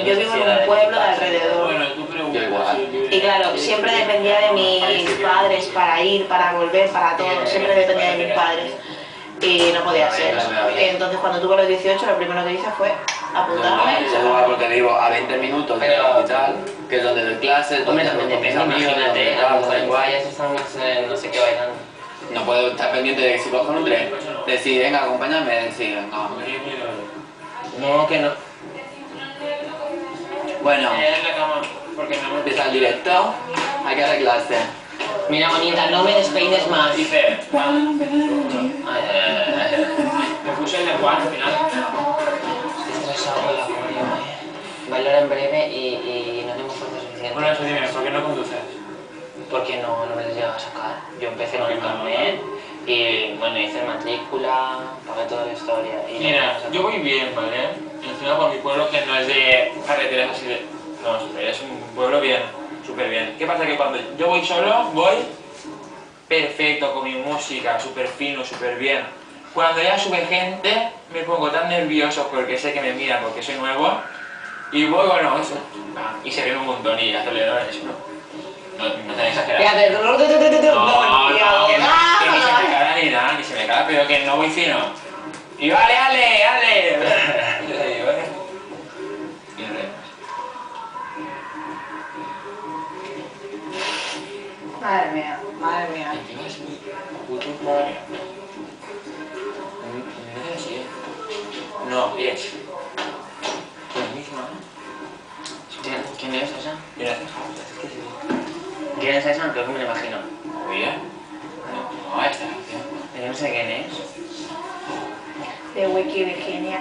yo vivo en un pueblo de alrededor. Bueno, tú preguntas. Yo igual. Y claro, siempre dependía de mis padres para ir, para volver, para todo. Siempre dependía de mis padres. Y no podía ser. Entonces cuando tuve los 18, lo primero que hice fue apuntarme. Yo igual porque vivo a 20 minutos del hospital, que es donde doy clases, Hombre, donde también con mis depende, amigos, imagínate, donde a lo tal, mejor igual. vayas estamos no sé qué bailando. No puedo estar pendiente de que si cojo un tren, decir, venga, acompáñame, decir, no. No, que no. Bueno, En la cama, porque no me empieza el directo, hay que arreglarse. Mira, bonita, no me despeines más. dice. Ay, Me puse el lenguaje al final. Estoy estresado con la coreo, Bailar en breve y no tengo fuerza suficiente. Bueno, eso dime, ¿por qué no conduces? Porque no me les llega a sacar. Yo empecé con el carnet y bueno, hice matrícula, pagué toda la historia. Y Mira, yo voy bien, ¿vale? Encima por mi pueblo que no es de carreteras así de... No, es un pueblo bien, súper bien. ¿Qué pasa? Que cuando yo voy solo, voy perfecto, con mi música, súper fino, súper bien. Cuando ya sube gente, me pongo tan nervioso porque sé que me miran porque soy nuevo. Y voy, bueno, eso, y se ríe un montón y aceleradores, no tan exagerado. Fíjate, No, no, que ni se me caga ni nada, ni se me caga, pero que no voy fino. Y vale, ale. Y Madre mía, madre mía. encima es muy puto madre. No es así, ¿eh? No, es la misma, ¿Quién es esa? Mira, ¿Quién es esa? Creo que me lo imagino. oye, no, esta. Yo no sé quién es. De Wiki Virginia.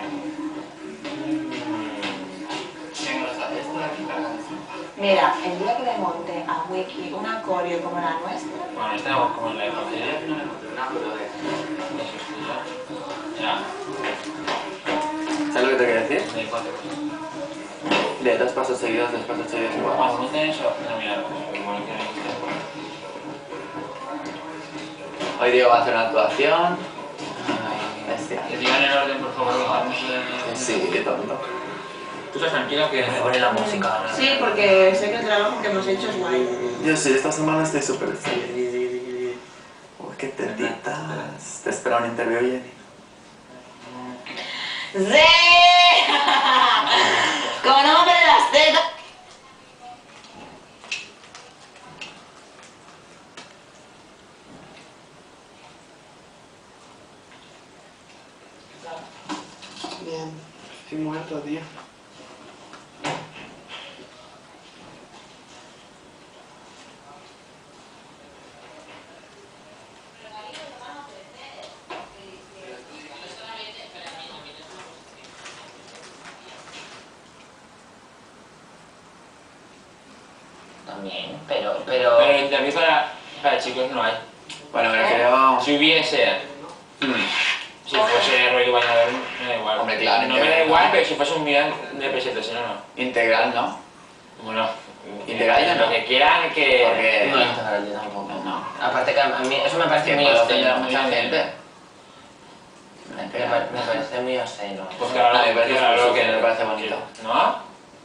Mira, el día que le monte a Wiki una coreo como la nuestra. Bueno, esta como en la infancia, no una foto de eso, ya. ¿Sabes lo que te quiero decir? De 4 De dos pasos seguidos igual. Cuando no tenés eso, no, mira, como lo que Hoy Diego va a hacer una actuación. Bestia. que digan el orden, por favor, vamos Sí, qué tonto. ¿Tú estás tranquilo que Me pone la música. Sí, porque sé que el trabajo que hemos hecho es guay. Yo sí, esta semana estoy súper feliz. Uy, qué tetitas. Te espera un interview, Jenny. ¡Sí! ¡Con hombre las tetas! Bien. Estoy muerto, tío. También, Pero interview para chicos no hay. Bueno, me refiero... Si hubiese, si fuese rollo bañador, me da igual. Hombre, claro, No me da integral. igual, pero si fuese un millón de pesetas, si no, no. Integral, ¿no? Bueno, Integral ya no. lo que quieran que... Porque... no integral yo tampoco. No. Aparte que a mí eso me parece Que muy puede ofender a obsceno. mucha gente. Me parece muy obsceno. Pues claro, A mí me parece claro, justo, que me parece bonito. ¿No?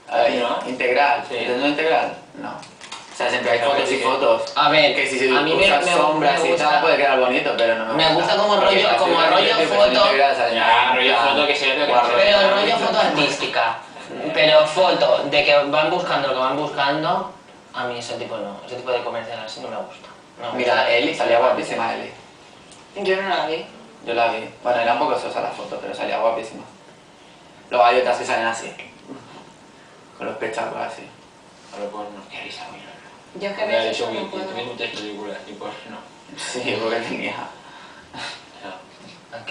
¿No? Integral. Sí. ¿Entendiendo integral? No. O sea, siempre hay Claro, fotos y sí. fotos. A ver, Que si a mí me usas sombras y gusta- tal puede quedar bonito, pero no me gusta. Me gusta como Porque rollo- así como también rollo yo estoy foto. pensando integral, ¿sabes? Ya, rollo En plan, foto que sea, pero que guarro. Pero rollo foto artística. Pero foto de que van buscando lo que van buscando, a mí ese tipo no. Ese tipo de comercial así no me gusta. No me Mira, gusta. Eli salía guapísima, Eli. Yo no la vi. Yo la vi. Bueno, era un poco sosa la foto, pero salía guapísima. Luego hay otras que salen así. Con los pechacos así. A lo porno. Qué risa, mira. Yo es que Me veo ha eso dicho no puedo. que muchas películas y pues no. Sí, porque tenía Ok.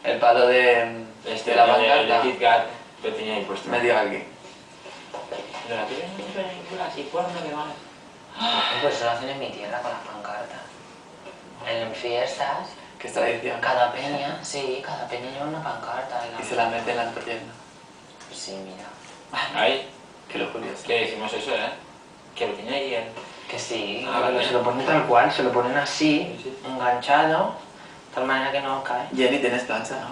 el palo de la de pancarta. Kit Kat lo tenía ahí puesto. Medio aquí. De la tele no muchas películas y porno que más. Pues eso lo hacen en mi tierra con las pancartas. En fiestas, ¿Qué está diciendo? cada peña, sí, cada peña lleva una pancarta. Y se la mete en la entrepierna. Sí, mira. Ahí, Qué lo curioso. que decimos eso, que lo tenía ahí en... Que sí, Ah, vale. se lo ponen tal cual, se lo ponen así, Sí, sí. enganchado, de tal manera que no cae. Jenny, tienes plancha, ¿no?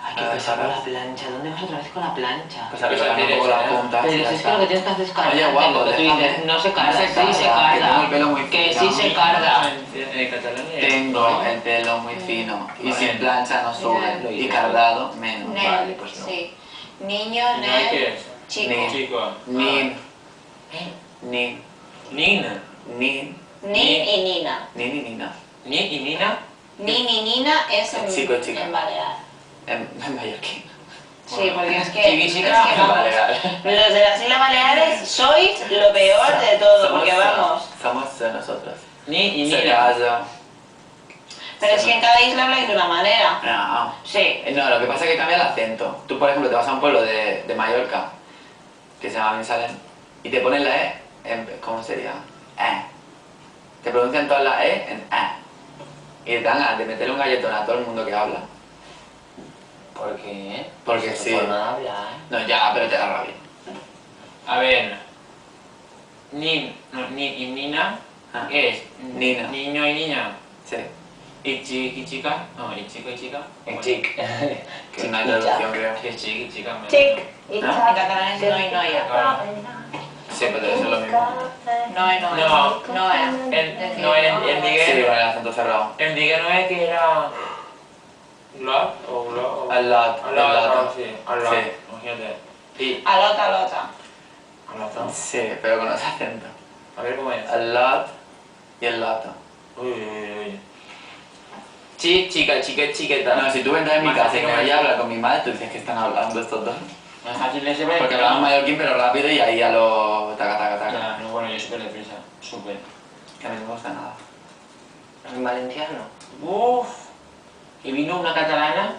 Ay, Qué pesado con la plancha. ¿Dónde vas otra vez con la plancha? Pues a ver, un poco la punta. Pero y ya es que está. lo que tienes que hacer es cargarte, Oye, guapo, porque tú déjame. dices, no se carga, No se sí carga, se que tengo carga. el pelo muy Que fino. sí se carga. En Cataluña. Tengo el pelo muy fino y Vale. sin plancha no sube Lo y hice. cargado menos. Nen, Vale, pues no. sí. Niño, ¿No hay qué nen, es? chico. Nen. Chico. Nin, ¿Eh? nin, Nina. nin, Nin y Nina. nin y nina. Ni y Nina. Nin y Nina es en, Chico y chica. en Balear. En mallorquín. Sí, porque es que, Chiqui, es chica, que En vamos, Balear. los de las Islas Baleares sois lo peor de todo, porque vamos. Somos nosotros. Ni y Se Nina. casa. Pero es que en cada isla habláis de una manera. No. Sí. No, lo que pasa es que cambia el acento. Tú, por ejemplo, te vas a un pueblo de Mallorca, que se llama Binissalem, y te ponen la E en... ¿Cómo sería? Te pronuncian toda la E en Y te dan ganas de meterle un galletón a todo el mundo que habla. ¿Por qué? Porque Es tu sí. forma de hablar. No, ya, pero te da rabia. A ver. Ni y Nina Ah. es Nina. niño y niña. Sí. Y chica. No, y chico y chica. En chic. Que no hay traducción, creo. Sí, chico y chica. Chic. Y ¿Ah? en catalán es no y noia. Claro. Sí, pero debe ser lo mismo. No y noia. No. Noia. No, en Sí, Digue. con el acento cerrado. En Digue no es que era. Lot o Lot. Al lot. Al lot, Sí. sí. Al lot. Sí. Imagínate. Y. Alota, alota. Al lot. Sí, pero con ese acento. A ver cómo es. El lot y el loto. Uy, uy, uy. Chica, chiqueta. No, si tú entras en mi Más casa y fácil me que voy a me- hablar con mi madre, tú dices que están hablando estos dos. Más fácil de siempre. Porque hablamos mallorquín pero rápido y ahí a lo taca taca taca. Ya, no, bueno, yo súper deprisa. Súper. Que a mí no me gusta nada. ¿En valenciano? Uff. Y vino una catalana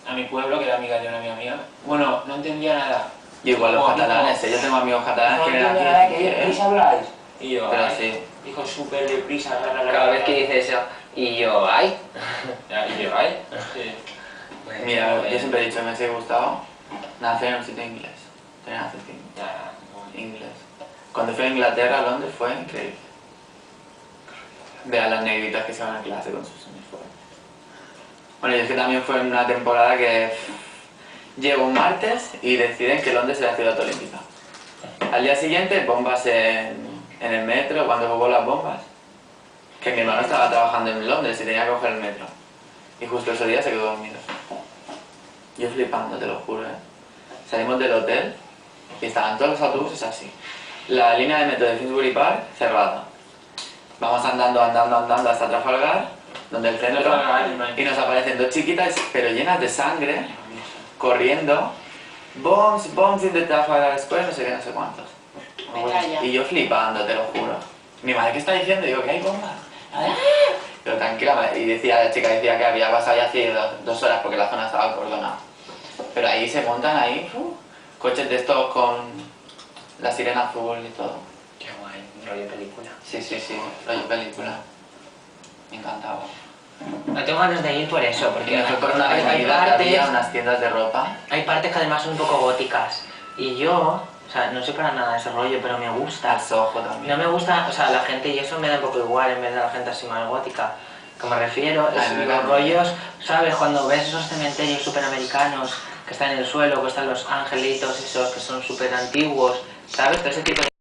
a mi pueblo, que era amiga de una amiga. Bueno, no entendía nada. Y igual los Oh, catalanes, dijo, yo tengo amigos catalanes No que vienen entiendo nada, aquí. ¿qué deprisa habláis? Y yo, Pero ay, sí. dijo súper deprisa. Cada vez que dice eso, y yo, ay. Ya, y yo, ay. Sí. Mira, yo siempre he dicho, me sigue gustado nacer en un sitio inglés. Tener acento Ya, inglés. Cuando fui a Inglaterra, a Londres, fue increíble. Ver a las negritas que se van a clase con sus uniformes. Bueno, y es que también fue en una temporada que llego un martes y deciden que Londres es la ciudad olímpica. Al día siguiente, bombas en el metro, cuando hubo las bombas. Que mi hermano estaba trabajando en Londres y tenía que coger el metro. Y justo ese día se quedó dormido. Yo flipando, te lo juro, ¿eh? Salimos del hotel y estaban todos los autobuses así. La línea de metro de Finsbury Park cerrada. Vamos andando hasta Trafalgar, donde el centro, y nos aparecen dos chiquitas, pero llenas de sangre, corriendo. Bombs in the Trafalgar Square, no sé qué, no sé cuántos. Venga ya. Y yo flipando, te lo juro. Mi madre, ¿qué está diciendo? Digo, que hay bombas. Pero tranquila, y la chica decía que había pasado ya hace 2 horas porque la zona estaba acordonada. Pero ahí se montan ahí, coches de estos con la sirena azul y todo. Qué guay, rollo película. Sí, rollo película. Me encantaba. No tengo ganas de ir por eso, porque Y me fui por una hay avenida que había partes, unas tiendas de ropa. hay partes que además son un poco góticas. Y yo, o sea, no sé para nada ese rollo, pero me gusta. Al Soho también. No me gusta, o sea, la gente, y eso me da un poco igual en vez de la gente así más gótica. Que me refiero, A es mí me los encanta. rollos, ¿sabes? Cuando ves esos cementerios superamericanos que están en el suelo, que están los angelitos esos que son súper antiguos, ¿sabes? Todo ese tipo de